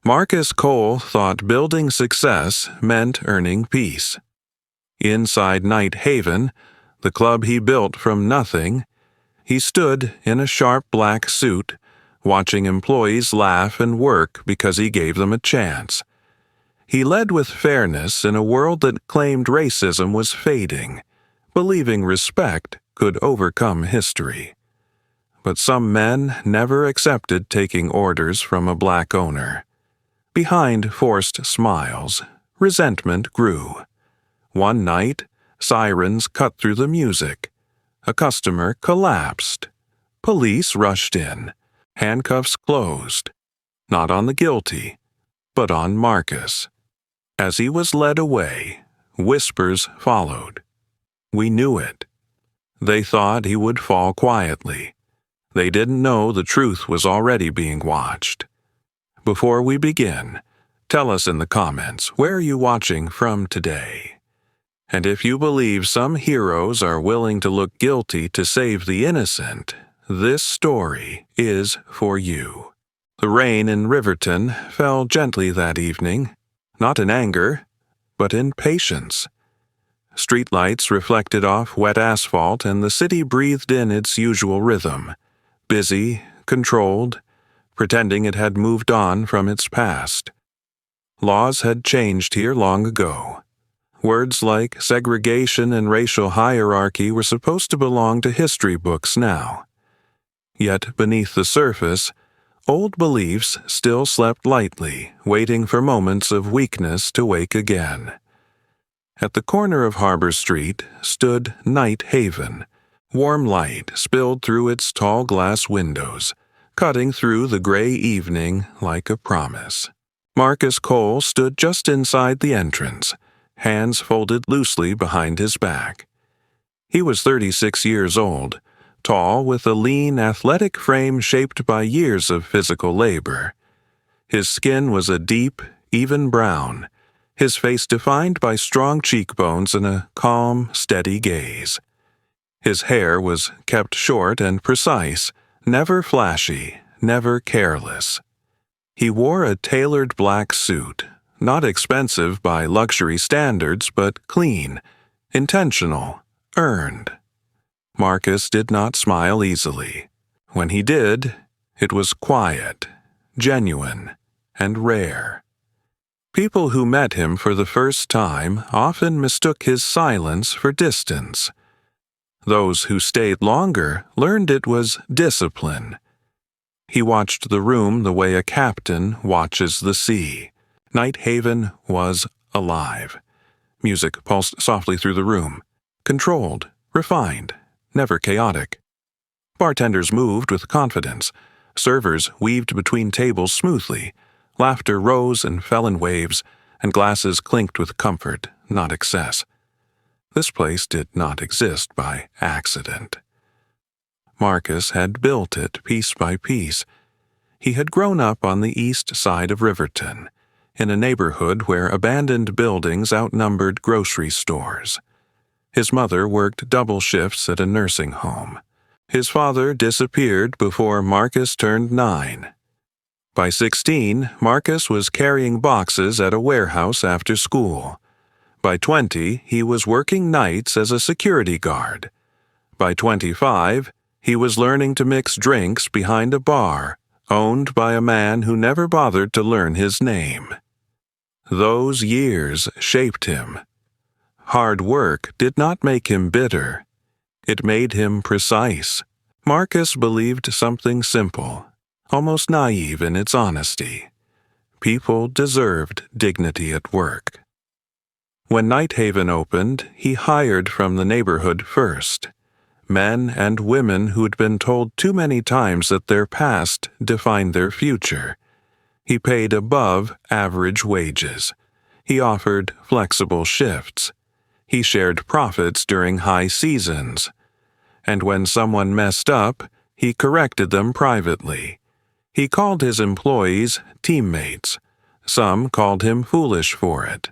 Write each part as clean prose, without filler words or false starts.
Marcus Cole thought building success meant earning peace. Inside Night Haven, the club he built from nothing, he stood in a sharp black suit, watching employees laugh and work because he gave them a chance. He led with fairness in a world that claimed racism was fading, believing respect could overcome history. But some men never accepted taking orders from a black owner. Behind forced smiles, resentment grew. One night, sirens cut through the music. A customer collapsed. Police rushed in. Handcuffs closed. Not on the guilty, but on Marcus. As he was led away, whispers followed. We knew it. They thought he would fall quietly. They didn't know the truth was already being watched. Before we begin, tell us in the comments where you watching from today. And if you believe some heroes are willing to look guilty to save the innocent, this story is for you. The rain in Riverton fell gently that evening, not in anger, but in patience. Streetlights reflected off wet asphalt and the city breathed in its usual rhythm, busy, controlled, pretending it had moved on from its past. Laws had changed here long ago. Words like segregation and racial hierarchy were supposed to belong to history books now. Yet beneath the surface, old beliefs still slept lightly, waiting for moments of weakness to wake again. At the corner of Harbor Street stood Night Haven. Warm light spilled through its tall glass windows, cutting through the gray evening like a promise. Marcus Cole stood just inside the entrance, hands folded loosely behind his back. He was 36 years old, tall with a lean, athletic frame shaped by years of physical labor. His skin was a deep, even brown, his face defined by strong cheekbones and a calm, steady gaze. His hair was kept short and precise, never flashy, never careless. He wore a tailored black suit, not expensive by luxury standards, but clean, intentional, earned. Marcus did not smile easily. When he did, it was quiet, genuine, and rare. People who met him for the first time often mistook his silence for distance. Those who stayed longer learned it was discipline. He watched the room the way a captain watches the sea. Night Haven was alive. Music pulsed softly through the room, controlled, refined, never chaotic. Bartenders moved with confidence. Servers weaved between tables smoothly. Laughter rose and fell in waves, and glasses clinked with comfort, not excess. This place did not exist by accident. Marcus had built it piece by piece. He had grown up on the east side of Riverton, in a neighborhood where abandoned buildings outnumbered grocery stores. His mother worked double shifts at a nursing home. His father disappeared before Marcus turned 9. By 16, Marcus was carrying boxes at a warehouse after school. By 20, he was working nights as a security guard. By 25, he was learning to mix drinks behind a bar, owned by a man who never bothered to learn his name. Those years shaped him. Hard work did not make him bitter. It made him precise. Marcus believed something simple, almost naive in its honesty. People deserved dignity at work. When Night Haven opened, he hired from the neighborhood first. Men and women who'd been told too many times that their past defined their future. He paid above average wages. He offered flexible shifts. He shared profits during high seasons. And when someone messed up, he corrected them privately. He called his employees teammates. Some called him foolish for it.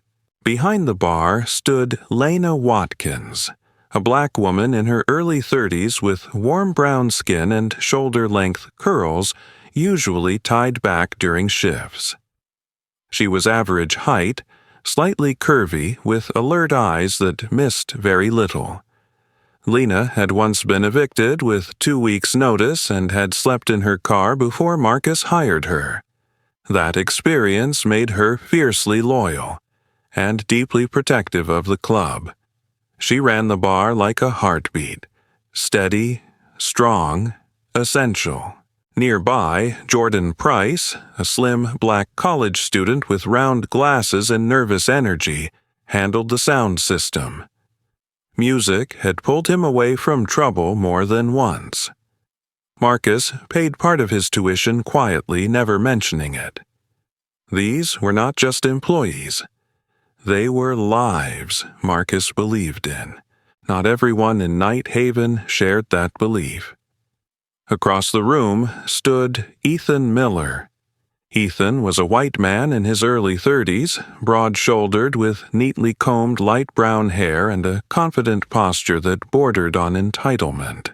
Behind the bar stood Lena Watkins, a black woman in her early 30s with warm brown skin and shoulder-length curls usually tied back during shifts. She was average height, slightly curvy, with alert eyes that missed very little. Lena had once been evicted with 2 weeks' notice and had slept in her car before Marcus hired her. That experience made her fiercely loyal and deeply protective of the club. She ran the bar like a heartbeat, steady, strong, essential. Nearby, Jordan Price, a slim black college student with round glasses and nervous energy, handled the sound system. Music had pulled him away from trouble more than once. Marcus paid part of his tuition quietly, never mentioning it. These were not just employees. They were lives Marcus believed in. Not everyone in Night Haven shared that belief. Across the room stood Ethan Miller. Ethan was a white man in his early 30s, broad-shouldered with neatly combed light brown hair and a confident posture that bordered on entitlement.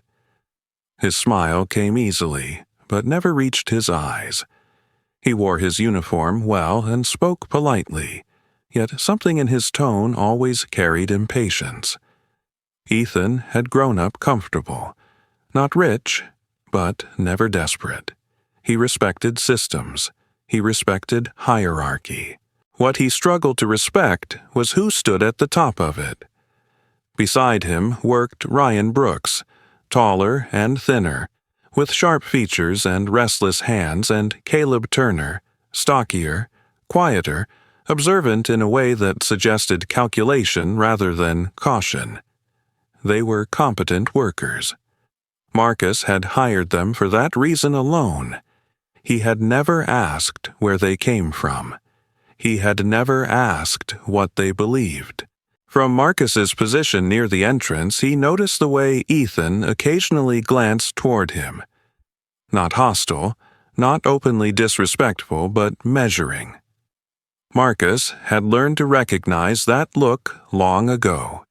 His smile came easily, but never reached his eyes. He wore his uniform well and spoke politely, yet something in his tone always carried impatience. Ethan had grown up comfortable, not rich, but never desperate. He respected systems. He respected hierarchy. What he struggled to respect was who stood at the top of it. Beside him worked Ryan Brooks, taller and thinner, with sharp features and restless hands, and Caleb Turner, stockier, quieter, observant in a way that suggested calculation rather than caution. They were competent workers. Marcus had hired them for that reason alone. He had never asked where they came from. He had never asked what they believed. From Marcus's position near the entrance, he noticed the way Ethan occasionally glanced toward him. Not hostile, not openly disrespectful, but measuring. Marcus had learned to recognize that look long ago.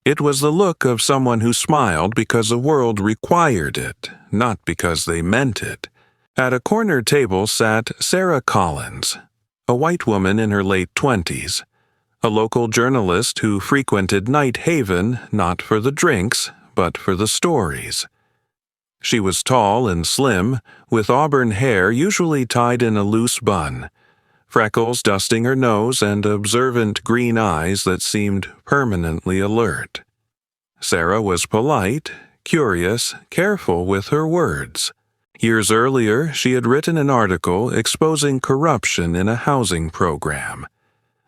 It was the look of someone who smiled because the world required it, not because they meant it. At a corner table sat Sarah Collins, a white woman in her late 20s, a local journalist who frequented Night Haven not for the drinks, but for the stories. She was tall and slim, with auburn hair usually tied in a loose bun, freckles dusting her nose, and observant green eyes that seemed permanently alert. Sarah was polite, curious, careful with her words. Years earlier, she had written an article exposing corruption in a housing program,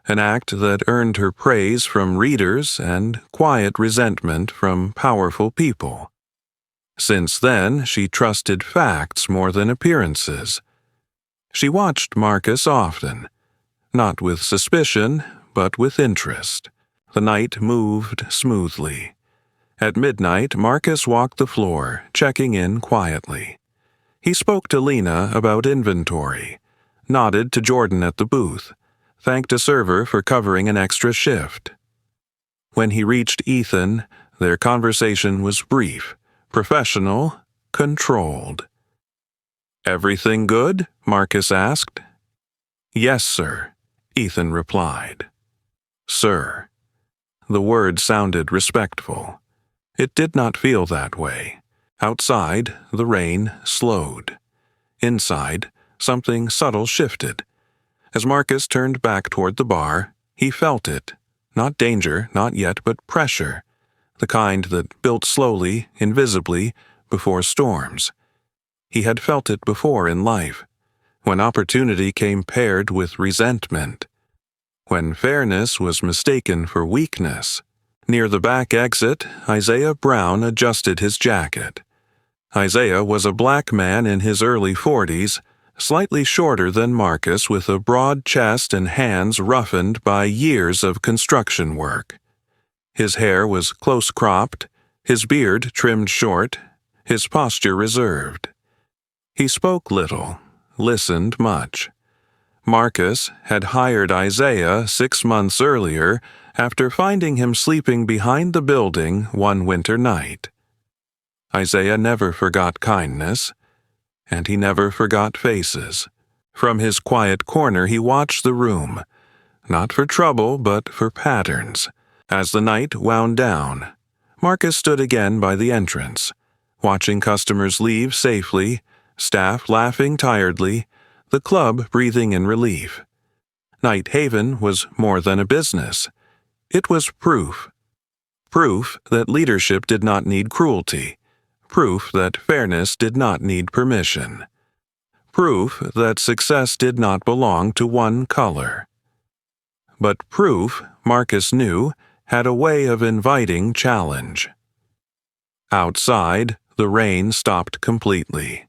an act that earned her praise from readers and quiet resentment from powerful people. Since then, she trusted facts more than appearances. She watched Marcus often, not with suspicion, but with interest. The night moved smoothly. At midnight, Marcus walked the floor, checking in quietly. He spoke to Lena about inventory, nodded to Jordan at the booth, thanked a server for covering an extra shift. When he reached Ethan, their conversation was brief, professional, controlled. "Everything good?" Marcus asked. "Yes, sir," Ethan replied. "Sir." The word sounded respectful. It did not feel that way. Outside, the rain slowed. Inside, something subtle shifted. As Marcus turned back toward the bar, he felt it. Not danger, not yet, but pressure. The kind that built slowly, invisibly, before storms. He had felt it before in life, when opportunity came paired with resentment, when fairness was mistaken for weakness. Near the back exit, Isaiah Brown adjusted his jacket. Isaiah was a black man in his early 40s, slightly shorter than Marcus, with a broad chest and hands roughened by years of construction work. His hair was close-cropped, his beard trimmed short, his posture reserved. He spoke little, listened much. Marcus had hired Isaiah 6 months earlier after finding him sleeping behind the building one winter night. Isaiah never forgot kindness, and he never forgot faces, From his quiet corner he watched the room, not for trouble but for patterns. As the night wound down, Marcus stood again by the entrance, watching customers leave safely, staff laughing tiredly, the club breathing in relief. Night Haven was more than a business. It was proof. Proof that leadership did not need cruelty. Proof that fairness did not need permission. Proof that success did not belong to one color. But proof, Marcus knew, had a way of inviting challenge. Outside, the rain stopped completely.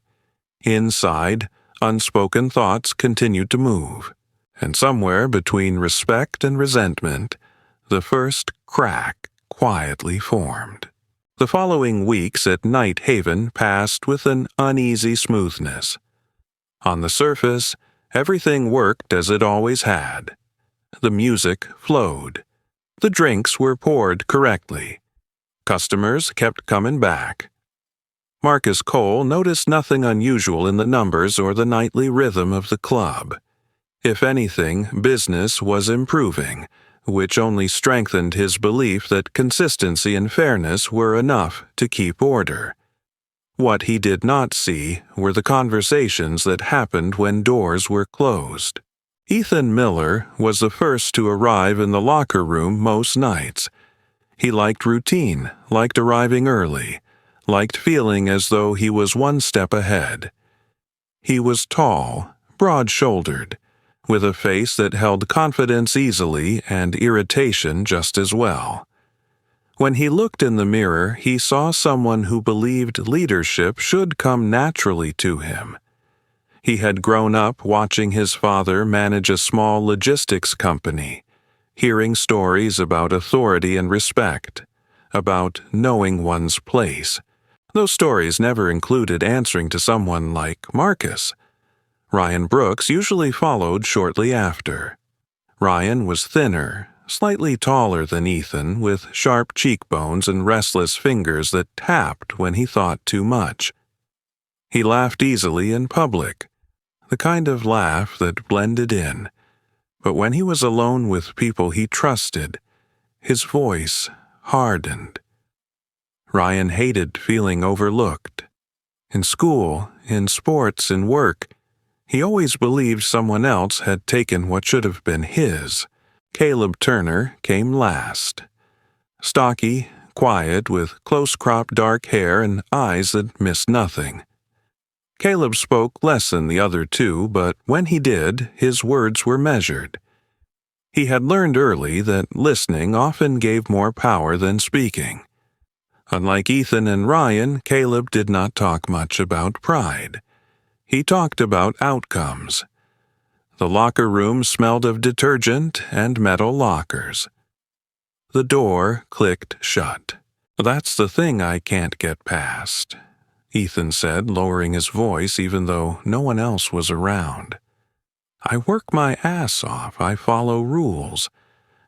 Inside, unspoken thoughts continued to move, and somewhere between respect and resentment, the first crack quietly formed. The following weeks at Night Haven passed with an uneasy smoothness. On the surface, everything worked as it always had. The music flowed. The drinks were poured correctly. Customers kept coming back. Marcus Cole noticed nothing unusual in the numbers or the nightly rhythm of the club. If anything, business was improving, which only strengthened his belief that consistency and fairness were enough to keep order. What he did not see were the conversations that happened when doors were closed. Ethan Miller was the first to arrive in the locker room most nights. He liked routine, liked arriving early, liked feeling as though he was one step ahead. He was tall, broad-shouldered, with a face that held confidence easily and irritation just as well. When he looked in the mirror, he saw someone who believed leadership should come naturally to him. He had grown up watching his father manage a small logistics company, hearing stories about authority and respect, about knowing one's place. Those stories never included answering to someone like Marcus. Ryan Brooks usually followed shortly after. Ryan was thinner, slightly taller than Ethan, with sharp cheekbones and restless fingers that tapped when he thought too much. He laughed easily in public, the kind of laugh that blended in. But when he was alone with people he trusted, his voice hardened. Ryan hated feeling overlooked. In school, in sports, in work, he always believed someone else had taken what should have been his. Caleb Turner came last. Stocky, quiet, with close-cropped dark hair and eyes that missed nothing. Caleb spoke less than the other two, but when he did, his words were measured. He had learned early that listening often gave more power than speaking. Unlike Ethan and Ryan, Caleb did not talk much about pride. He talked about outcomes. The locker room smelled of detergent and metal lockers. The door clicked shut. "That's the thing I can't get past," Ethan said, lowering his voice even though no one else was around. "I work my ass off, I follow rules,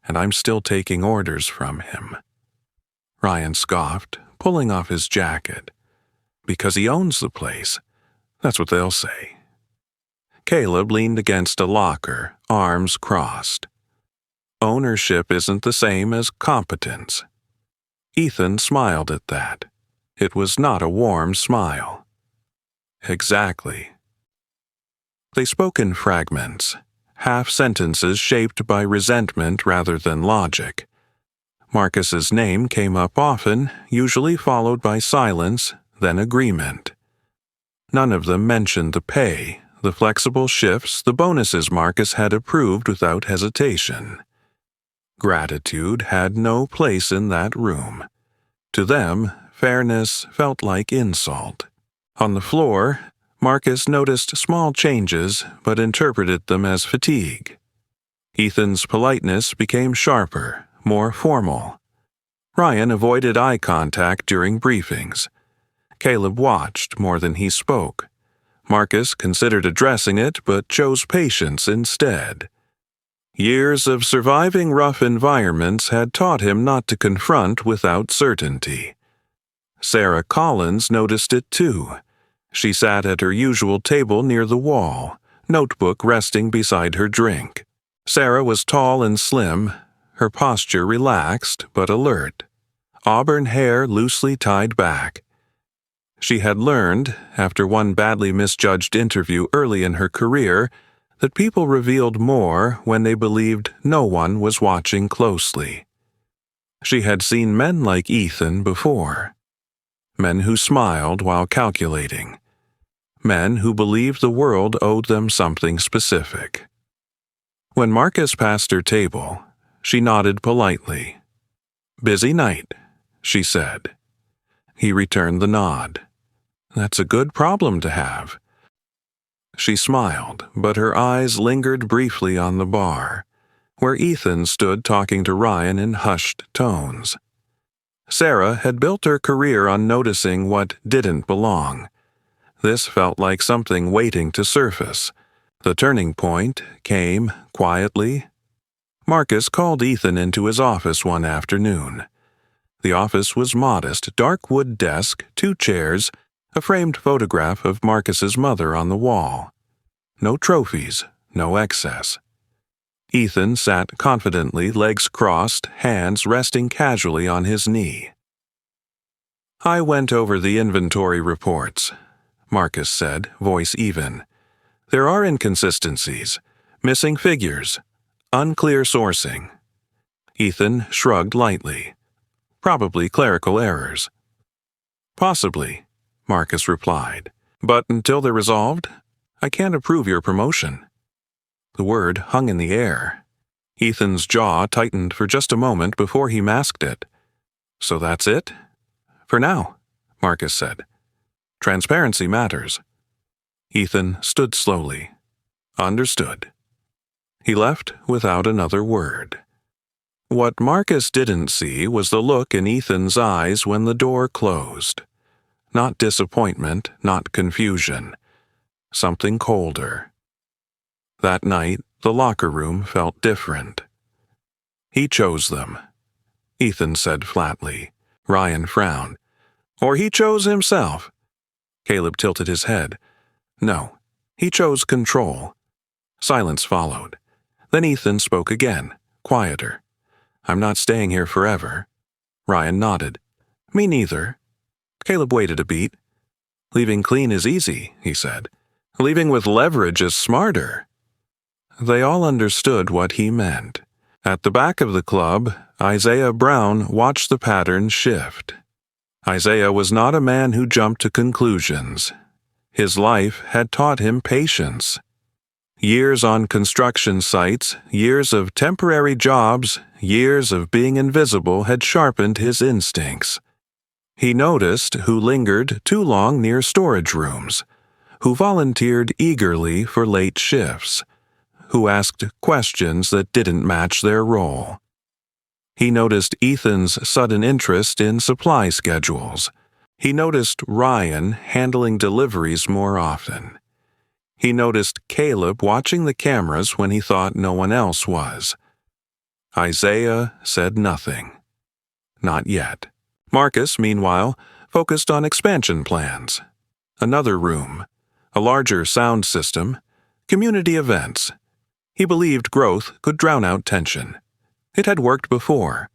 and I'm still taking orders from him." Ryan scoffed, pulling off his jacket. "Because he owns the place. That's what they'll say." Caleb leaned against a locker, arms crossed. Ownership isn't the same as competence. Ethan smiled at that. It was not a warm smile. Exactly. They spoke in fragments, half-sentences shaped by resentment rather than logic. Marcus's name came up often, usually followed by silence, then agreement. None of them mentioned the pay, the flexible shifts, the bonuses Marcus had approved without hesitation. Gratitude had no place in that room. To them, fairness felt like insult. On the floor, Marcus noticed small changes but interpreted them as fatigue. Ethan's politeness became sharper, more formal. Ryan avoided eye contact during briefings. Caleb watched more than he spoke. Marcus considered addressing it but chose patience instead. Years of surviving rough environments had taught him not to confront without certainty. Sarah Collins noticed it too. She sat at her usual table near the wall, notebook resting beside her drink. Sarah was tall and slim, her posture relaxed but alert, auburn hair loosely tied back. She had learned, after one badly misjudged interview early in her career, that people revealed more when they believed no one was watching closely. She had seen men like Ethan before. Men who smiled while calculating. Men who believed the world owed them something specific. When Marcus passed her table, she nodded politely. "Busy night," she said. He returned the nod. "That's a good problem to have." She smiled, but her eyes lingered briefly on the bar, where Ethan stood talking to Ryan in hushed tones. Sarah had built her career on noticing what didn't belong. This felt like something waiting to surface. The turning point came quietly. Marcus called Ethan into his office one afternoon. The office was modest, dark wood desk, 2 chairs, a framed photograph of Marcus's mother on the wall. No trophies, no excess. Ethan sat confidently, legs crossed, hands resting casually on his knee. "I went over the inventory reports," Marcus said, voice even. "There are inconsistencies, missing figures, unclear sourcing." Ethan shrugged lightly. "Probably clerical errors." "Possibly," Marcus replied. "But until they're resolved, I can't approve your promotion." The word hung in the air. Ethan's jaw tightened for just a moment before he masked it. "So that's it?" "For now," Marcus said. "Transparency matters." Ethan stood slowly. "Understood." He left without another word. What Marcus didn't see was the look in Ethan's eyes when the door closed. Not disappointment, not confusion. Something colder. That night, the locker room felt different. "He chose them," Ethan said flatly. Ryan frowned. "Or he chose himself." Caleb tilted his head. "No, he chose control." Silence followed. Then Ethan spoke again, quieter. "I'm not staying here forever." Ryan nodded. "Me neither." Caleb waited a beat. "Leaving clean is easy," he said. "Leaving with leverage is smarter." They all understood what he meant. At the back of the club, Isaiah Brown watched the pattern shift. Isaiah was not a man who jumped to conclusions. His life had taught him patience. Years on construction sites, years of temporary jobs, years of being invisible had sharpened his instincts. He noticed who lingered too long near storage rooms, who volunteered eagerly for late shifts, who asked questions that didn't match their role. He noticed Ethan's sudden interest in supply schedules. He noticed Ryan handling deliveries more often. He noticed Caleb watching the cameras when he thought no one else was. Isaiah said nothing. Not yet. Marcus, meanwhile, focused on expansion plans. Another room, a larger sound system, community events. He believed growth could drown out tension. It had worked before.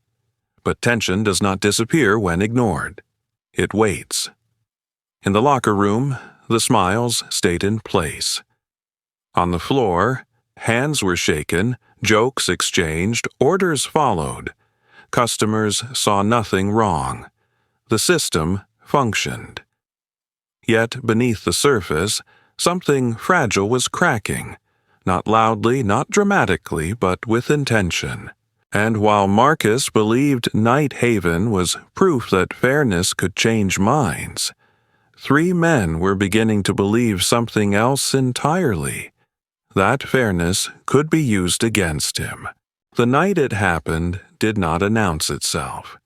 But tension does not disappear when ignored. It waits. In the locker room, the smiles stayed in place. On the floor, hands were shaken, jokes exchanged, orders followed. Customers saw nothing wrong. The system functioned. Yet beneath the surface, something fragile was cracking. Not loudly, not dramatically, but with intention. And while Marcus believed Night Haven was proof that fairness could change minds, 3 men were beginning to believe something else entirely. That fairness could be used against him. The night it happened did not announce itself.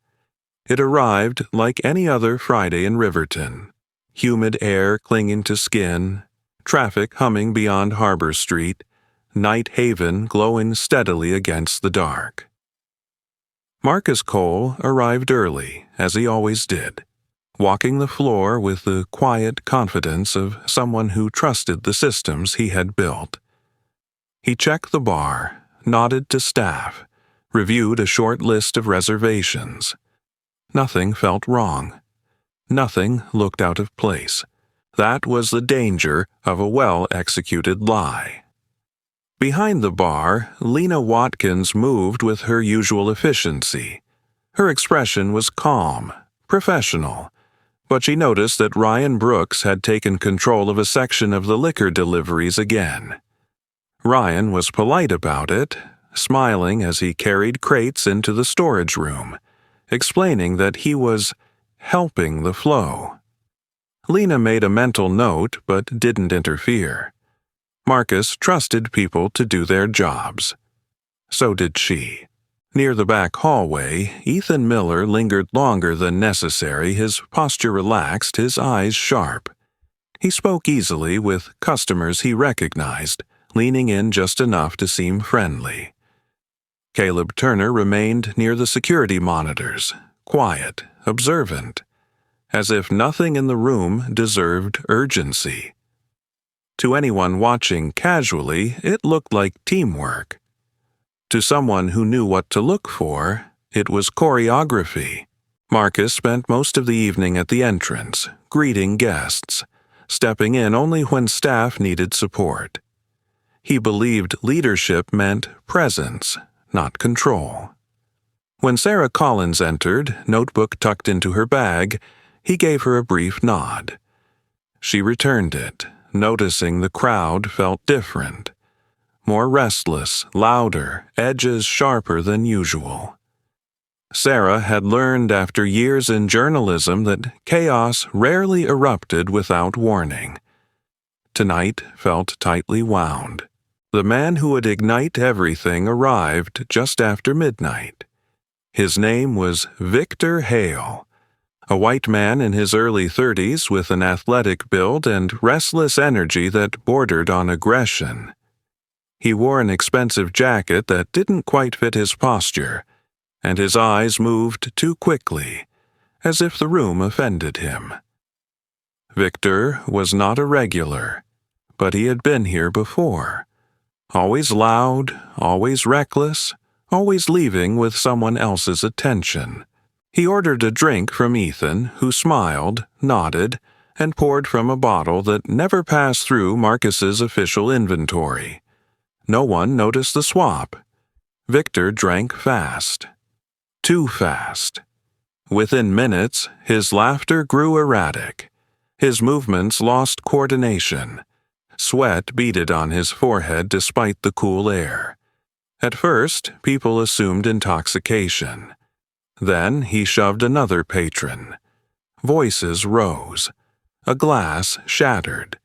It arrived like any other Friday in Riverton. Humid air clinging to skin, traffic humming beyond Harbor Street, Night Haven glowing steadily against the dark. Marcus Cole arrived early, as he always did. walking the floor with the quiet confidence of someone who trusted the systems he had built. He checked the bar, nodded to staff, reviewed a short list of reservations. Nothing felt wrong. Nothing looked out of place. That was the danger of a well-executed lie. Behind the bar, Lena Watkins moved with her usual efficiency. Her expression was calm, professional, but she noticed that Ryan Brooks had taken control of a section of the liquor deliveries again. Ryan was polite about it, smiling as he carried crates into the storage room, explaining that he was helping the flow. Lena made a mental note but didn't interfere. Marcus trusted people to do their jobs. So did she. Near the back hallway, Ethan Miller lingered longer than necessary, his posture relaxed, his eyes sharp. He spoke easily with customers he recognized, leaning in just enough to seem friendly. Caleb Turner remained near the security monitors, quiet, observant, as if nothing in the room deserved urgency. To anyone watching casually, it looked like teamwork. To someone who knew what to look for, it was choreography. Marcus spent most of the evening at the entrance, greeting guests, stepping in only when staff needed support. He believed leadership meant presence, not control. When Sarah Collins entered, notebook tucked into her bag, he gave her a brief nod. She returned it, noticing the crowd felt different. More restless, louder, edges sharper than usual. Sarah had learned after years in journalism that chaos rarely erupted without warning. Tonight felt tightly wound. The man who would ignite everything arrived just after midnight. His name was Victor Hale, a white man in his early 30s with an athletic build and restless energy that bordered on aggression. He wore an expensive jacket that didn't quite fit his posture, and his eyes moved too quickly, as if the room offended him. Victor was not a regular, but he had been here before. Always loud, always reckless, always leaving with someone else's attention. He ordered a drink from Ethan, who smiled, nodded, and poured from a bottle that never passed through Marcus's official inventory. No one noticed the swap. Victor drank fast. Too fast. Within minutes, his laughter grew erratic. His movements lost coordination. Sweat beaded on his forehead despite the cool air. At first, people assumed intoxication. Then he shoved another patron. Voices rose. A glass shattered.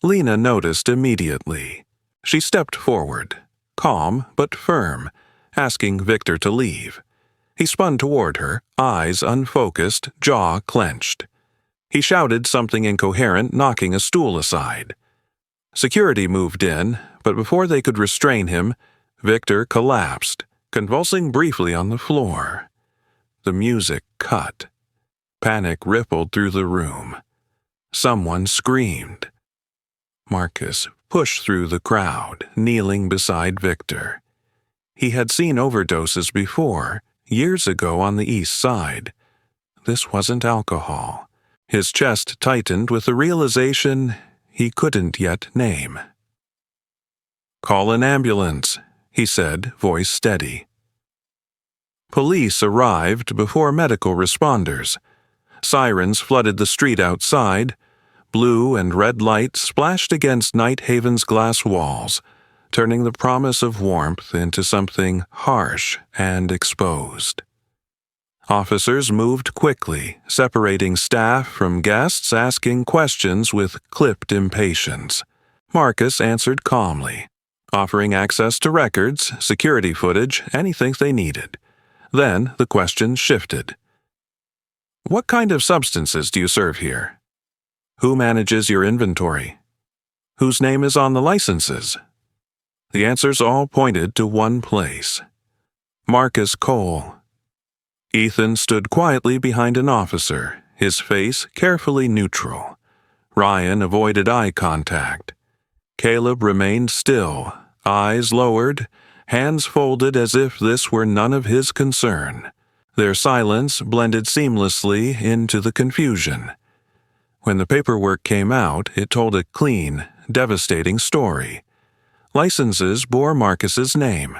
Lena noticed immediately. She stepped forward, calm but firm, asking Victor to leave. He spun toward her, eyes unfocused, jaw clenched. He shouted something incoherent, knocking a stool aside. Security moved in, but before they could restrain him, Victor collapsed, convulsing briefly on the floor. The music cut. Panic rippled through the room. Someone screamed. Marcus pushed through the crowd, kneeling beside Victor. He had seen overdoses before, years ago on the east side. This wasn't alcohol. His chest tightened with the realization he couldn't yet name. "Call an ambulance," he said, voice steady. Police arrived before medical responders. Sirens flooded the street outside. Blue and red lights splashed against Night Haven's glass walls, turning the promise of warmth into something harsh and exposed. Officers moved quickly, separating staff from guests asking questions with clipped impatience. Marcus answered calmly, offering access to records, security footage, anything they needed. Then the questions shifted. "What kind of substances do you serve here? Who manages your inventory? Whose name is on the licenses?" The answers all pointed to one place. Marcus Cole. Ethan stood quietly behind an officer, his face carefully neutral. Ryan avoided eye contact. Caleb remained still, eyes lowered, hands folded as if this were none of his concern. Their silence blended seamlessly into the confusion. When the paperwork came out, it told a clean, devastating story. Licenses bore Marcus's name.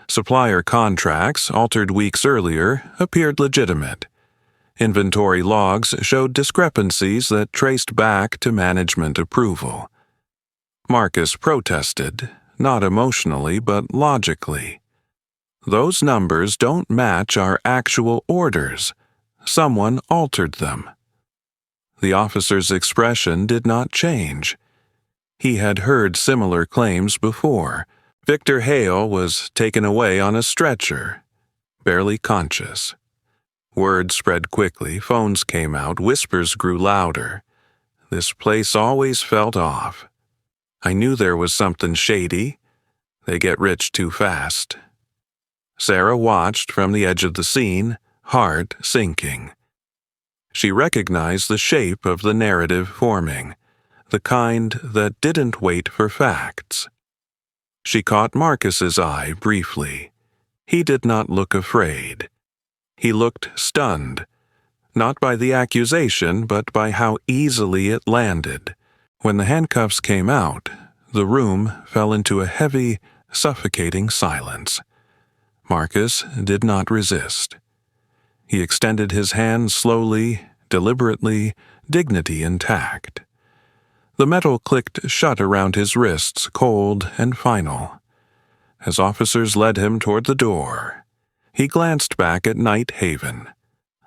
Supplier contracts, altered weeks earlier, appeared legitimate. Inventory logs showed discrepancies that traced back to management approval. Marcus protested, not emotionally but logically. Those numbers don't match our actual orders. Someone altered them. The officer's expression did not change. He had heard similar claims before. Victor Hale was taken away on a stretcher, barely conscious. Word spread quickly, phones came out, whispers grew louder. This place always felt off. I knew there was something shady. They get rich too fast. Sarah watched from the edge of the scene, heart sinking. She recognized the shape of the narrative forming, the kind that didn't wait for facts. She caught Marcus's eye briefly. He did not look afraid. He looked stunned, not by the accusation, but by how easily it landed. When the handcuffs came out, the room fell into a heavy, suffocating silence. Marcus did not resist. He extended his hand slowly, deliberately, dignity intact. The metal clicked shut around his wrists, cold and final. As officers led him toward the door, he glanced back at Night Haven.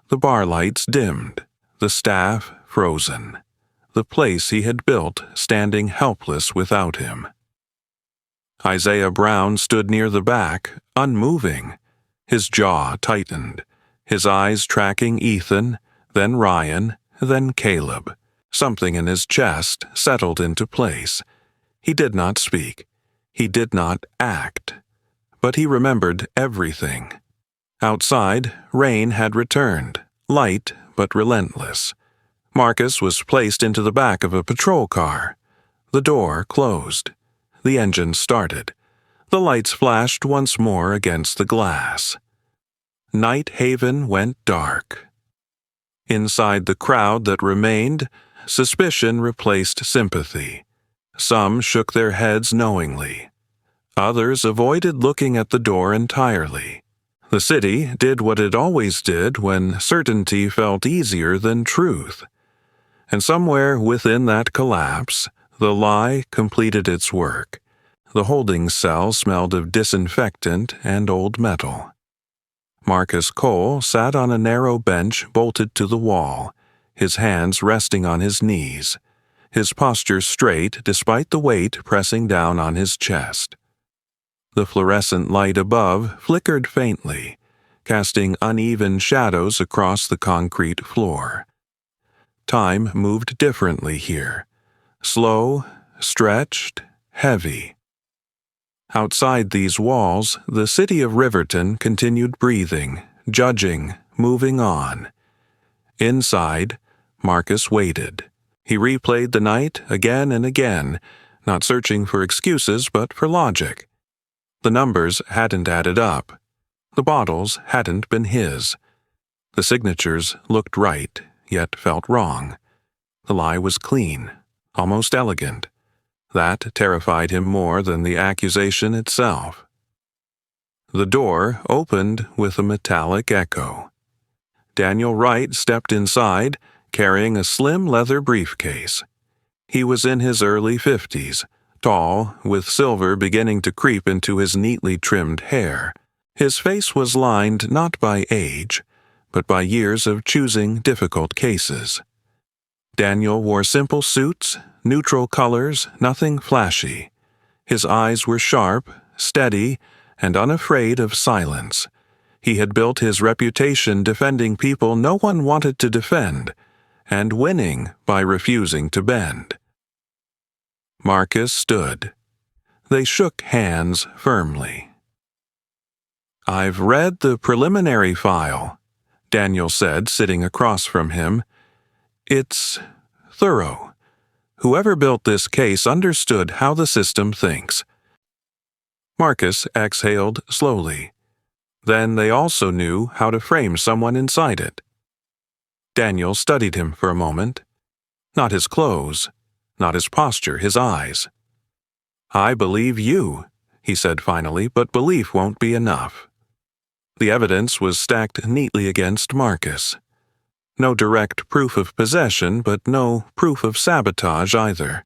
The bar lights dimmed, the staff frozen, the place he had built standing helpless without him. Isaiah Brown stood near the back, unmoving. His jaw tightened, his eyes tracking Ethan, then Ryan, then Caleb. Something in his chest settled into place. He did not speak. He did not act. But he remembered everything. Outside, rain had returned, light but relentless. Marcus was placed into the back of a patrol car. The door closed. The engine started. The lights flashed once more against the glass. Night Haven went dark. Inside the crowd that remained, suspicion replaced sympathy. Some shook their heads knowingly. Others avoided looking at the door entirely. The city did what it always did when certainty felt easier than truth. And somewhere within that collapse, the lie completed its work. The holding cell smelled of disinfectant and old metal. Marcus Cole sat on a narrow bench bolted to the wall, his hands resting on his knees, his posture straight despite the weight pressing down on his chest. The fluorescent light above flickered faintly, casting uneven shadows across the concrete floor. Time moved differently here, slow, stretched, heavy. Outside these walls, the city of Riverton continued breathing, judging, moving on. Inside, Marcus waited. He replayed the night again and again, not searching for excuses but for logic. The numbers hadn't added up. The bottles hadn't been his. The signatures looked right, yet felt wrong. The lie was clean, almost elegant. That terrified him more than the accusation itself. The door opened with a metallic echo. Daniel Wright stepped inside, carrying a slim leather briefcase. He was in his early 50s, tall, with silver beginning to creep into his neatly trimmed hair. His face was lined not by age, but by years of choosing difficult cases. Daniel wore simple suits, neutral colors, nothing flashy. His eyes were sharp, steady, and unafraid of silence. He had built his reputation defending people no one wanted to defend, and winning by refusing to bend. Marcus stood. They shook hands firmly. "I've read the preliminary file," Daniel said, sitting across from him. "It's thorough. Whoever built this case understood how the system thinks." Marcus exhaled slowly. Then they also knew how to frame someone inside it. Daniel studied him for a moment. Not his clothes, not his posture, his eyes. "I believe you," he said finally, "but belief won't be enough." The evidence was stacked neatly against Marcus. No direct proof of possession, but no proof of sabotage either.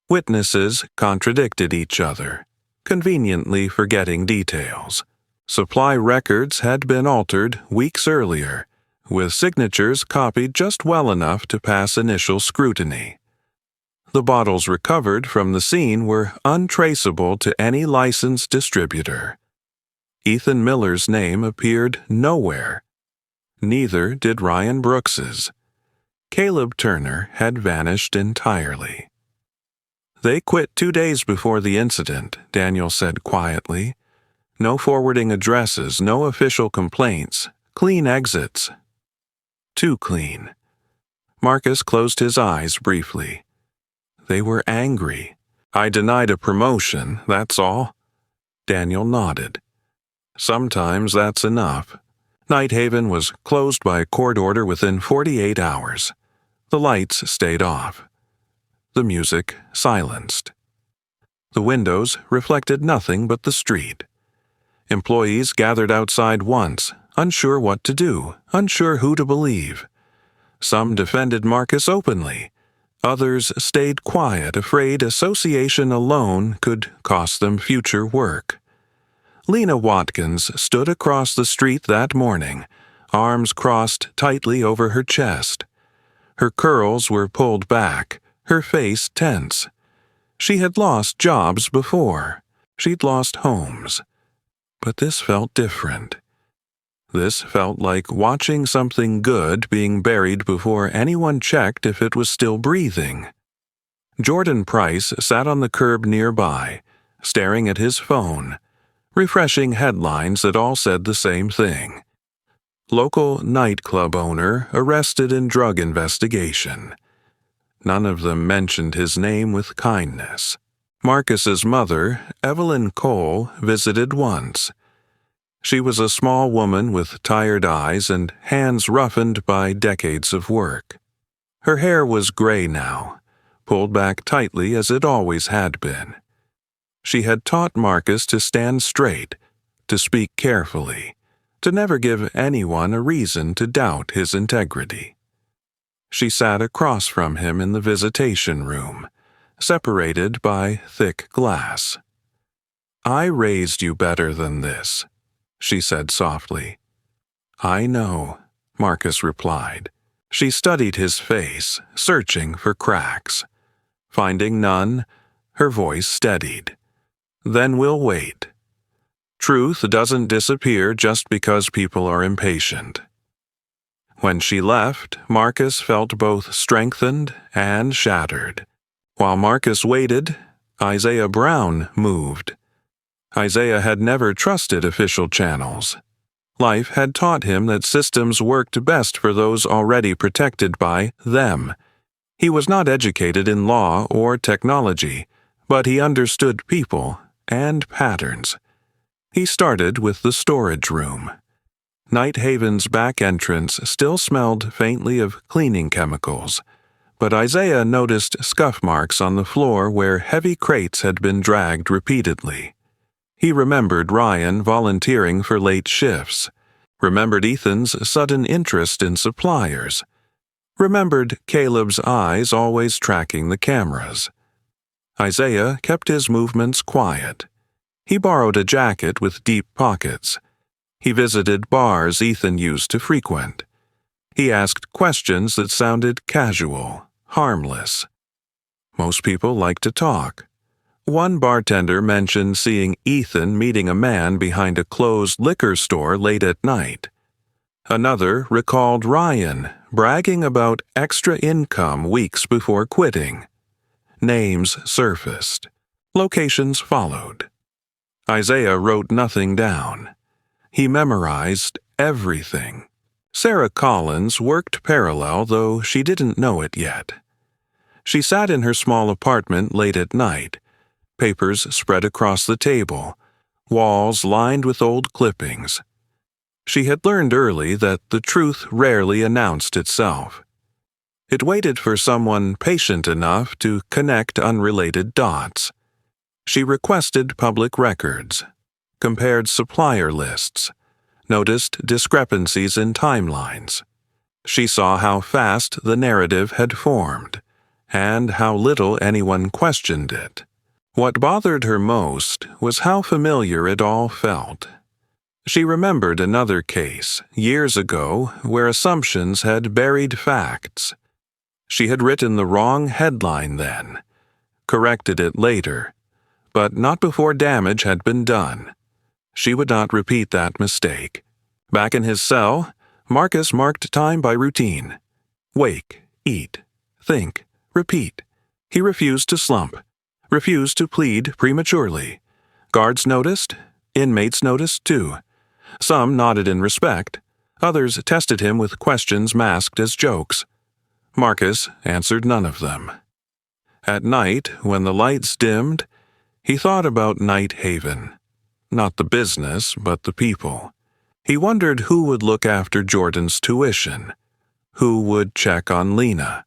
Witnesses contradicted each other, conveniently forgetting details. Supply records had been altered weeks earlier, with signatures copied just well enough to pass initial scrutiny. The bottles recovered from the scene were untraceable to any licensed distributor. Ethan Miller's name appeared nowhere. Neither did Ryan Brooks's. Caleb Turner had vanished entirely. "They quit 2 days before the incident," Daniel said quietly. "No forwarding addresses, no official complaints, clean exits." Too clean. Marcus closed his eyes briefly. They were angry. "I denied a promotion, that's all." Daniel nodded. "Sometimes that's enough." Nighthaven was closed by court order within 48 hours. The lights stayed off. The music silenced. The windows reflected nothing but the street. Employees gathered outside once, unsure what to do, unsure who to believe. Some defended Marcus openly. Others stayed quiet, afraid association alone could cost them future work. Lena Watkins stood across the street that morning, arms crossed tightly over her chest. Her curls were pulled back, her face tense. She had lost jobs before. She'd lost homes. But this felt different. This felt like watching something good being buried before anyone checked if it was still breathing. Jordan Price sat on the curb nearby, staring at his phone, refreshing headlines that all said the same thing. Local nightclub owner arrested in drug investigation. None of them mentioned his name with kindness. Marcus's mother, Evelyn Cole, visited once. She was a small woman with tired eyes and hands roughened by decades of work. Her hair was gray now, pulled back tightly as it always had been. She had taught Marcus to stand straight, to speak carefully, to never give anyone a reason to doubt his integrity. She sat across from him in the visitation room, separated by thick glass. "I raised you better than this," she said softly. "I know," Marcus replied. She studied his face, searching for cracks. Finding none, her voice steadied. "Then we'll wait. Truth doesn't disappear just because people are impatient." When she left, Marcus felt both strengthened and shattered. While Marcus waited, Isaiah Brown moved. Isaiah had never trusted official channels. Life had taught him that systems worked best for those already protected by them. He was not educated in law or technology, but he understood people and patterns. He started with the storage room. Nighthaven's back entrance still smelled faintly of cleaning chemicals, but Isaiah noticed scuff marks on the floor where heavy crates had been dragged repeatedly. He remembered Ryan volunteering for late shifts, remembered Ethan's sudden interest in suppliers, remembered Caleb's eyes always tracking the cameras. Isaiah kept his movements quiet. He borrowed a jacket with deep pockets. He visited bars Ethan used to frequent. He asked questions that sounded casual, harmless. Most people like to talk. One bartender mentioned seeing Ethan meeting a man behind a closed liquor store late at night. Another recalled Ryan bragging about extra income weeks before quitting. Names surfaced. Locations followed. Isaiah wrote nothing down. He memorized everything. Sarah Collins worked parallel, though she didn't know it yet. She sat in her small apartment late at night, papers spread across the table, walls lined with old clippings. She had learned early that the truth rarely announced itself. It waited for someone patient enough to connect unrelated dots. She requested public records, compared supplier lists, noticed discrepancies in timelines. She saw how fast the narrative had formed, and how little anyone questioned it. What bothered her most was how familiar it all felt. She remembered another case, years ago, where assumptions had buried facts. She had written the wrong headline then, corrected it later, but not before damage had been done. She would not repeat that mistake. Back in his cell, Marcus marked time by routine. Wake, eat, think, repeat. He refused to slump, refused to plead prematurely. Guards noticed, inmates noticed too. Some nodded in respect, others tested him with questions masked as jokes. Marcus answered none of them. At night, when the lights dimmed, he thought about Night Haven. Not the business, but the people. He wondered who would look after Jordan's tuition, who would check on Lena,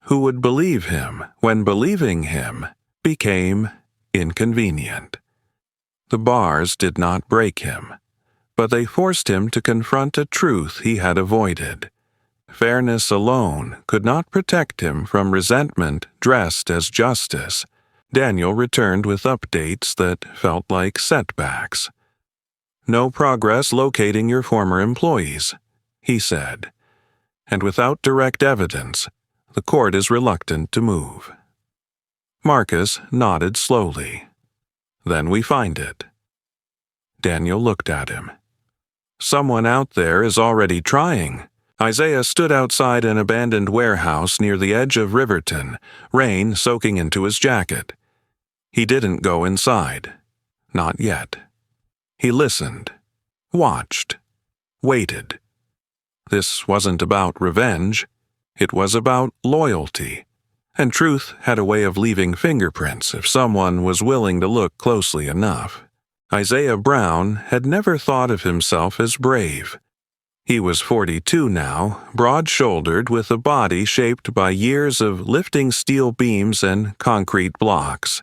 who would believe him when believing him became inconvenient. The bars did not break him, but they forced him to confront a truth he had avoided. Fairness alone could not protect him from resentment dressed as justice. Daniel returned with updates that felt like setbacks. No progress locating your former employees, he said, and without direct evidence, the court is reluctant to move. Marcus nodded slowly. Then we find it. Daniel looked at him. Someone out there is already trying. Isaiah stood outside an abandoned warehouse near the edge of Riverton, rain soaking into his jacket. He didn't go inside. Not yet. He listened, watched, waited. This wasn't about revenge. It was about loyalty. And truth had a way of leaving fingerprints if someone was willing to look closely enough. Isaiah Brown had never thought of himself as brave. He was 42 now, broad-shouldered with a body shaped by years of lifting steel beams and concrete blocks.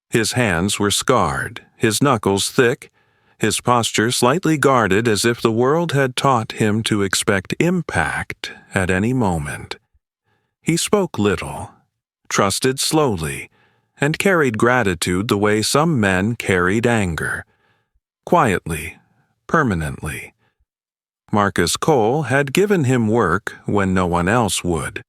His hands were scarred, his knuckles thick, his posture slightly guarded as if the world had taught him to expect impact at any moment. He spoke little, trusted slowly, and carried gratitude the way some men carried anger. Quietly, permanently. Marcus Cole had given him work when no one else would.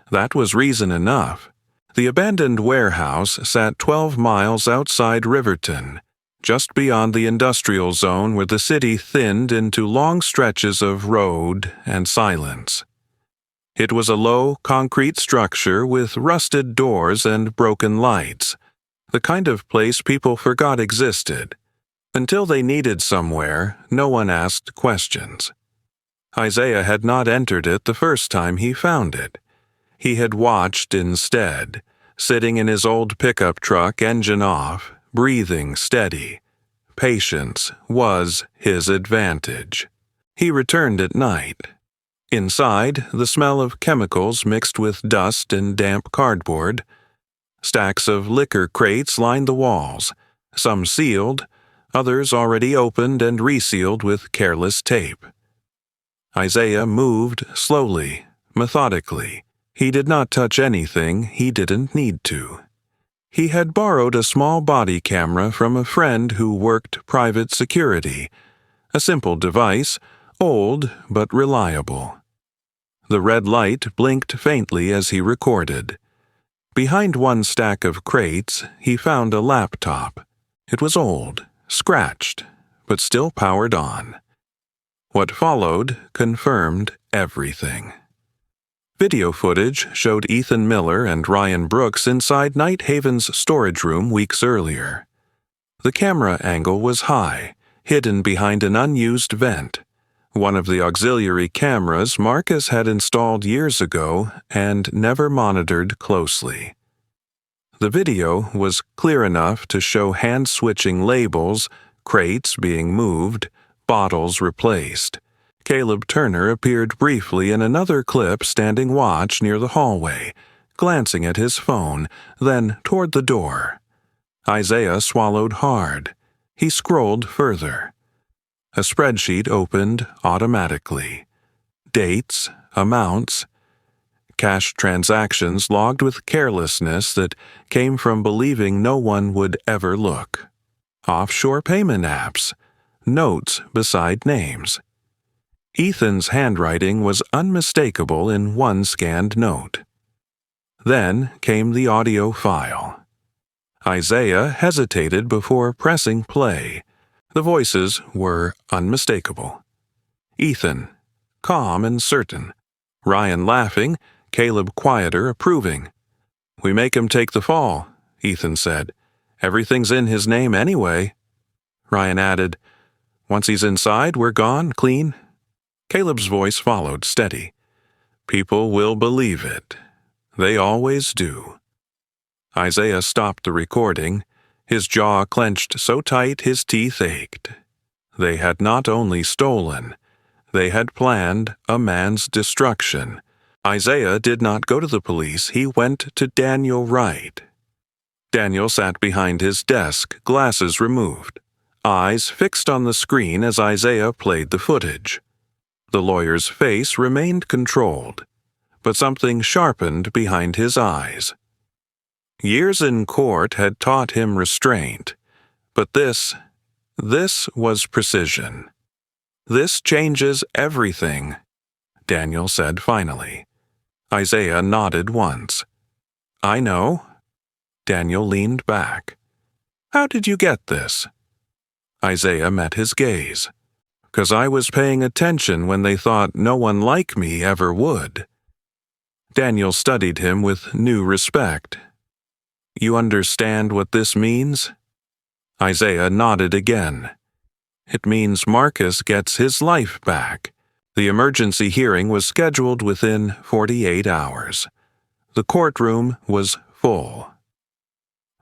That was reason enough. The abandoned warehouse sat 12 miles outside Riverton, just beyond the industrial zone where the city thinned into long stretches of road and silence. It was a low, concrete structure with rusted doors and broken lights, the kind of place people forgot existed. Until they needed somewhere, no one asked questions. Isaiah had not entered it the first time he found it. He had watched instead, sitting in his old pickup truck, engine off, breathing steady. Patience was his advantage. He returned at night. Inside, the smell of chemicals mixed with dust and damp cardboard. Stacks of liquor crates lined the walls, some sealed, others already opened and resealed with careless tape. Isaiah moved slowly, methodically. He did not touch anything he didn't need to. He had borrowed a small body camera from a friend who worked private security, a simple device, old but reliable. The red light blinked faintly as he recorded. Behind one stack of crates, he found a laptop. It was old, scratched, but still powered on. What followed confirmed everything. Video footage showed Ethan Miller and Ryan Brooks inside Night Haven's storage room weeks earlier. The camera angle was high, hidden behind an unused vent. one of the auxiliary cameras Marcus had installed years ago and never monitored closely. The video was clear enough to show hand-switching labels, crates being moved, bottles replaced. Caleb Turner appeared briefly in another clip standing watch near the hallway, glancing at his phone, then toward the door. Isaiah swallowed hard. He scrolled further. A spreadsheet opened automatically. Dates, amounts, cash transactions logged with carelessness that came from believing no one would ever look. Offshore payment apps, notes beside names. Ethan's handwriting was unmistakable in one scanned note. Then came the audio file. Isaiah hesitated before pressing play. The voices were unmistakable. Ethan, calm and certain. Ryan laughing, Caleb quieter, approving. "We make him take the fall," Ethan said. "Everything's in his name anyway." Ryan added, "Once he's inside, we're gone, clean." Caleb's voice followed, steady. "People will believe it. They always do." Isaiah stopped the recording. His jaw clenched so tight his teeth ached. They had not only stolen, they had planned a man's destruction. Isaiah did not go to the police. He went to Daniel Wright. Daniel sat behind his desk, glasses removed, eyes fixed on the screen as Isaiah played the footage. The lawyer's face remained controlled, but something sharpened behind his eyes. Years in court had taught him restraint, but this was precision. "This changes everything," Daniel said finally. Isaiah nodded once. "I know." Daniel leaned back. "How did you get this?" Isaiah met his gaze. "'Cause I was paying attention when they thought no one like me ever would." Daniel studied him with new respect. "You understand what this means?" Isaiah nodded again. "It means Marcus gets his life back." The emergency hearing was scheduled within 48 hours. The courtroom was full.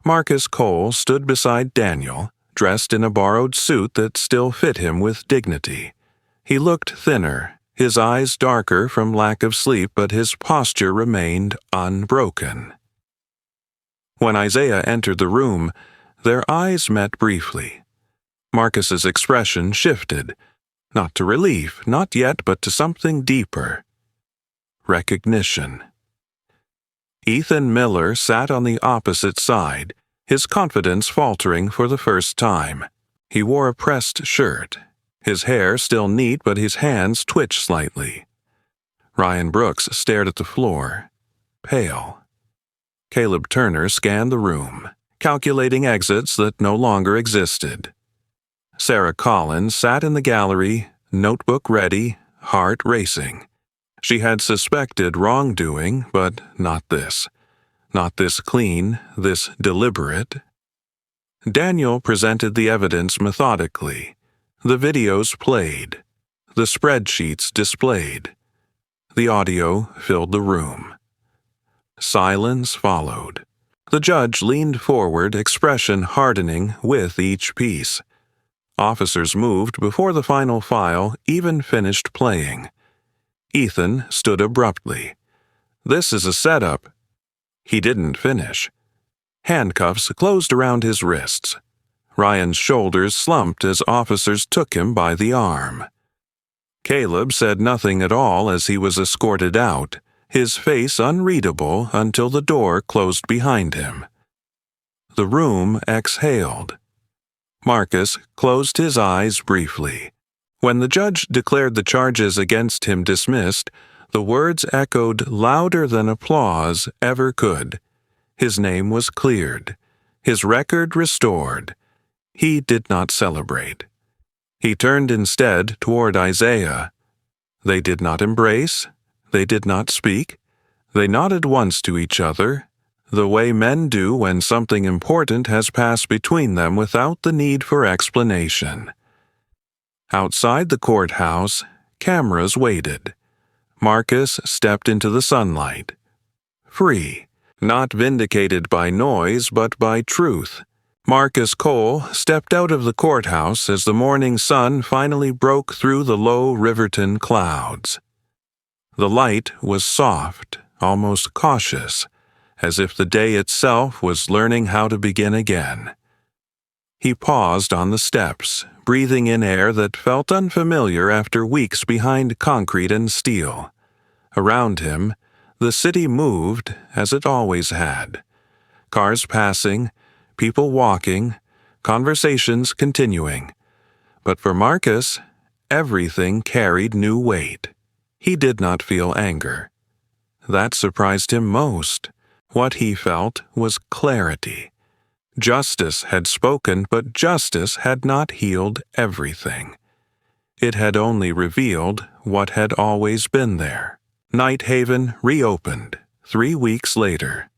Marcus Cole stood beside Daniel, dressed in a borrowed suit that still fit him with dignity. He looked thinner, his eyes darker from lack of sleep, but his posture remained unbroken. When Isaiah entered the room, their eyes met briefly. Marcus's expression shifted, not to relief, not yet, but to something deeper. Recognition. Ethan Miller sat on the opposite side, his confidence faltering for the first time. He wore a pressed shirt, his hair still neat but his hands twitched slightly. Ryan Brooks stared at the floor, pale. Caleb Turner scanned the room, calculating exits that no longer existed. Sarah Collins sat in the gallery, notebook ready, heart racing. She had suspected wrongdoing, but not this. Not this clean, this deliberate. Daniel presented the evidence methodically. The videos played. The spreadsheets displayed. The audio filled the room. Silence followed. The judge leaned forward, expression hardening with each piece. Officers moved before the final file even finished playing. Ethan stood abruptly. "This is a setup." He didn't finish. Handcuffs closed around his wrists. Ryan's shoulders slumped as officers took him by the arm. Caleb said nothing at all as he was escorted out, his face unreadable until the door closed behind him. The room exhaled. Marcus closed his eyes briefly. When the judge declared the charges against him dismissed, the words echoed louder than applause ever could. His name was cleared, his record restored. He did not celebrate. He turned instead toward Isaiah. They did not embrace. They did not speak. They nodded once to each other, the way men do when something important has passed between them without the need for explanation. Outside the courthouse, Cameras waited. Marcus stepped into the sunlight. Free, not vindicated by noise but by truth. Marcus Cole stepped out of the courthouse as the morning sun finally broke through the low Riverton clouds. The light was soft, almost cautious, as if the day itself was learning how to begin again. He paused on the steps, breathing in air that felt unfamiliar after weeks behind concrete and steel. Around him, the city moved as it always had. Cars passing, people walking, conversations continuing. But for Marcus, everything carried new weight. He did not feel anger. That surprised him most. What he felt was clarity. Justice had spoken, but justice had not healed everything. It had only revealed what had always been there. Night Haven reopened 3 weeks later.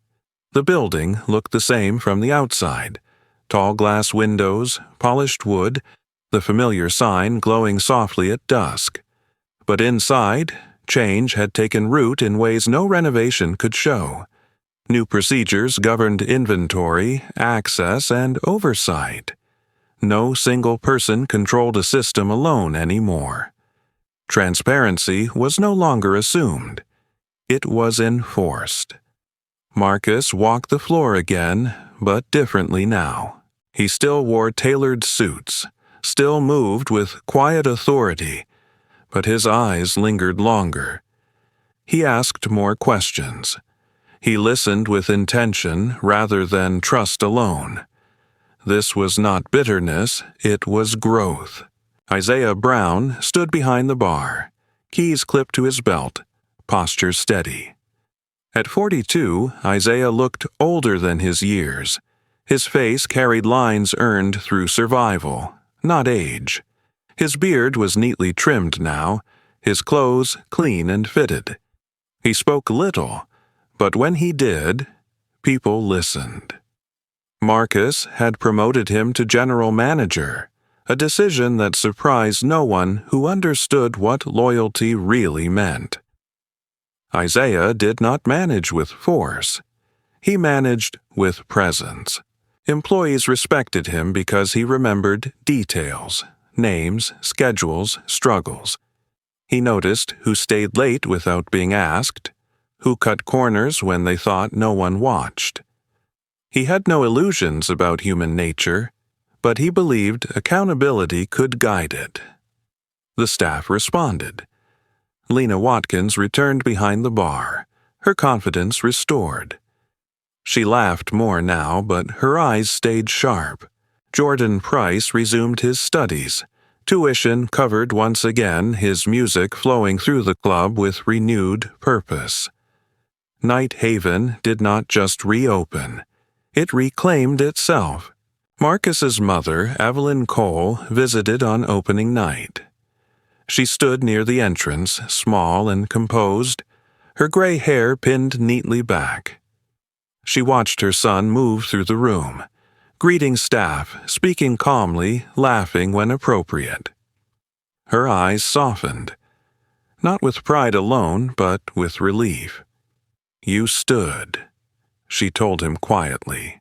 The building looked the same from the outside. Tall glass windows, polished wood, the familiar sign glowing softly at dusk. But inside, change had taken root in ways no renovation could show. New procedures governed inventory, access, and oversight. No single person controlled a system alone anymore. Transparency was no longer assumed. It was enforced. Marcus walked the floor again, but differently now. He still wore tailored suits, still moved with quiet authority, but his eyes lingered longer. He asked more questions. He listened with intention rather than trust alone. This was not bitterness, it was growth. Isaiah Brown stood behind the bar, keys clipped to his belt, posture steady. At 42, Isaiah looked older than his years. His face carried lines earned through survival, not age. His beard was neatly trimmed now, his clothes clean and fitted. He spoke little, but when he did, people listened. Marcus had promoted him to general manager, a decision that surprised no one who understood what loyalty really meant. Isaiah did not manage with force. He managed with presence. Employees respected him because he remembered details, names, schedules, struggles. He noticed who stayed late without being asked, who cut corners when they thought no one watched. He had no illusions about human nature, but he believed accountability could guide it. The staff responded. Lena Watkins returned behind the bar, her confidence restored. She laughed more now, but her eyes stayed sharp. Jordan Price resumed his studies. Tuition covered once again, his music flowing through the club with renewed purpose. Night Haven did not just reopen. It reclaimed itself. Marcus's mother, Evelyn Cole, visited on opening night. She stood near the entrance, small and composed, her gray hair pinned neatly back. She watched her son move through the room, greeting staff, speaking calmly, laughing when appropriate. Her eyes softened, not with pride alone, but with relief. "You stood," she told him quietly.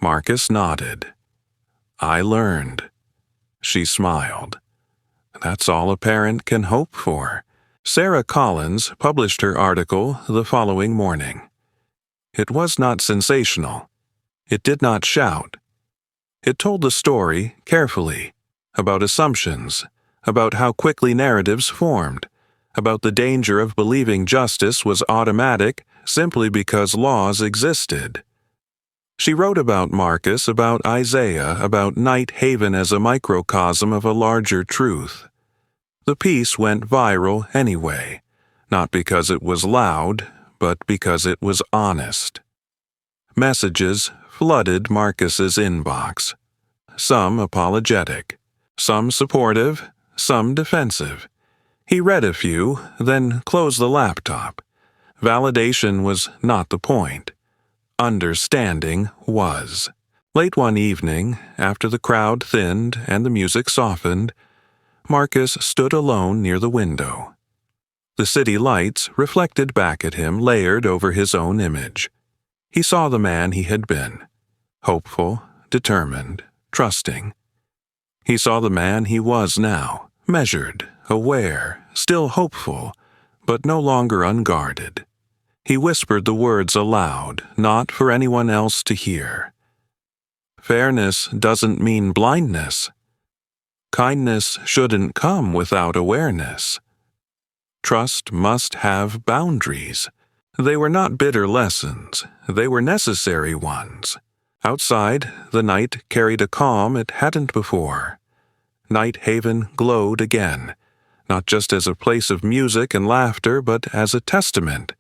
Marcus nodded. "I learned." She smiled. That's all a parent can hope for. Sarah Collins published her article the following morning. It was not sensational. It did not shout. It told the story carefully, about assumptions, about how quickly narratives formed, about the danger of believing justice was automatic simply because laws existed. She wrote about Marcus, about Isaiah, about Night Haven as a microcosm of a larger truth. The piece went viral anyway, not because it was loud, but because it was honest. Messages flooded Marcus's inbox. Some apologetic, some supportive, some defensive. He read a few, then closed the laptop. Validation was not the point. Understanding was. Late one evening, after the crowd thinned and the music softened, Marcus stood alone near the window. The city lights reflected back at him, layered over his own image. He saw the man he had been, hopeful, determined, trusting. He saw the man he was now, measured, aware, still hopeful, but no longer unguarded. He whispered the words aloud, not for anyone else to hear. Fairness doesn't mean blindness. Kindness shouldn't come without awareness. Trust must have boundaries. They were not bitter lessons, they were necessary ones. Outside, the night carried a calm it hadn't before. Night Haven glowed again, not just as a place of music and laughter, but as a testament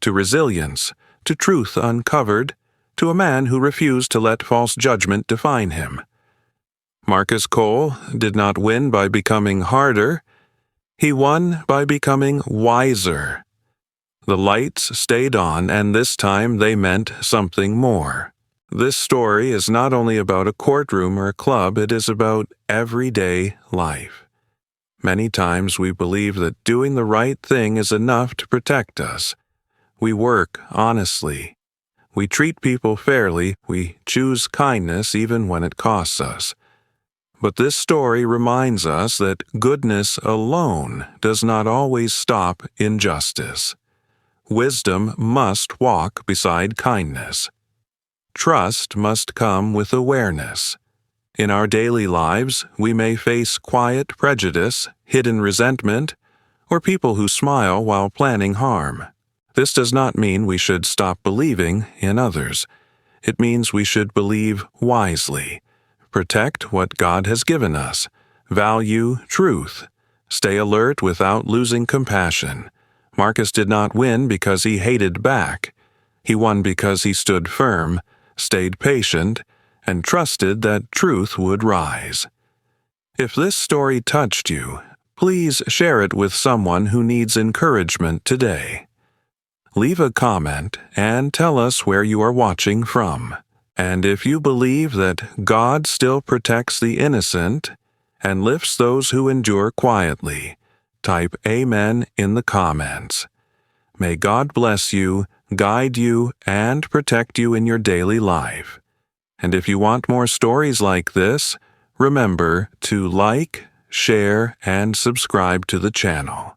to resilience, to truth uncovered, to a man who refused to let false judgment define him. Marcus Cole did not win by becoming harder. He won by becoming wiser. The lights stayed on, and this time they meant something more. This story is not only about a courtroom or a club, it is about everyday life. Many times we believe that doing the right thing is enough to protect us. We work honestly. We treat people fairly. We choose kindness even when it costs us. But this story reminds us that goodness alone does not always stop injustice. Wisdom must walk beside kindness. Trust must come with awareness. In our daily lives, we may face quiet prejudice, hidden resentment, or people who smile while planning harm. This does not mean we should stop believing in others. It means we should believe wisely, protect what God has given us, value truth, stay alert without losing compassion. Marcus did not win because he hated back. He won because he stood firm, stayed patient, and trusted that truth would rise. If this story touched you, please share it with someone who needs encouragement today. Leave a comment and tell us where you are watching from. And if you believe that God still protects the innocent and lifts those who endure quietly, type Amen in the comments. May God bless you, guide you, and protect you in your daily life. And if you want more stories like this, remember to like, share, and subscribe to the channel.